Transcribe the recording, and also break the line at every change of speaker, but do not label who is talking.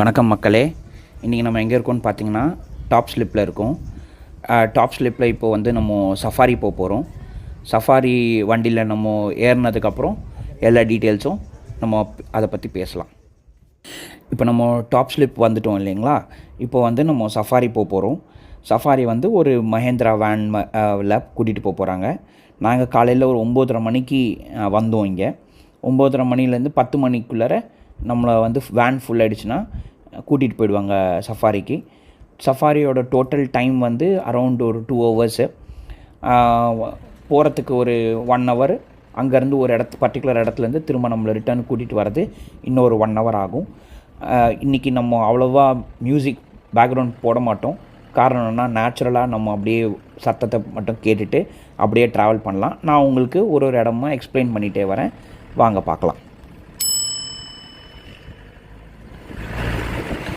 வணக்கம் மக்களே. இன்றைக்கி நம்ம எங்கே இருக்கோம்னு பார்த்தீங்கன்னா டாப் ஸ்லிப்பில் இருக்கோம். டாப் ஸ்லிப்பில் இப்போது வந்து நம்ம சஃபாரி போக போகிறோம். சஃபாரி வண்டியில் நம்ம ஏறினதுக்கப்புறம் எல்லா டீட்டெயில்ஸும் நம்ம அதை பற்றி பேசலாம். இப்போ நம்ம டாப் ஸ்லிப் வந்துட்டோம் இல்லைங்களா. இப்போ வந்து நம்ம சஃபாரி போக போகிறோம். சஃபாரி வந்து ஒரு மஹேந்திரா வேனில் கூட்டிகிட்டு போக போகிறாங்க. நாங்கள் காலையில் ஒரு 9:30 மணிக்கு வந்தோம். இங்கே 9:30 மணிலேருந்து 10 மணிக்குள்ளே நம்மளை வந்து வேன் ஃபுல் ஆகிடுச்சுன்னா கூட்டிகிட்டு போயிடுவாங்க சஃபாரிக்கு. சஃபாரியோட டோட்டல் டைம் வந்து அரௌண்ட் ஒரு 2 ஹவர்ஸு. போகிறதுக்கு ஒரு 1 ஹவர், அங்கேருந்து ஒரு பர்டிகுலர் இடத்துலேருந்து திரும்ப நம்மளை ரிட்டர்ன் கூட்டிகிட்டு வர்றது இன்னொரு 1 ஹவர் ஆகும். இன்றைக்கி நம்ம அவ்வளோவா மியூசிக் பேக்ரவுண்ட் போட மாட்டோம். காரணம் என்னன்னா, நேச்சுரலாக நம்ம அப்படியே சத்தத்தை மட்டும் கேட்டுட்டு அப்படியே ட்ராவல் பண்ணலாம். நான் உங்களுக்கு ஒரு இடமா எக்ஸ்பிளைன் பண்ணிகிட்டே வரேன். வாங்க பார்க்கலாம்.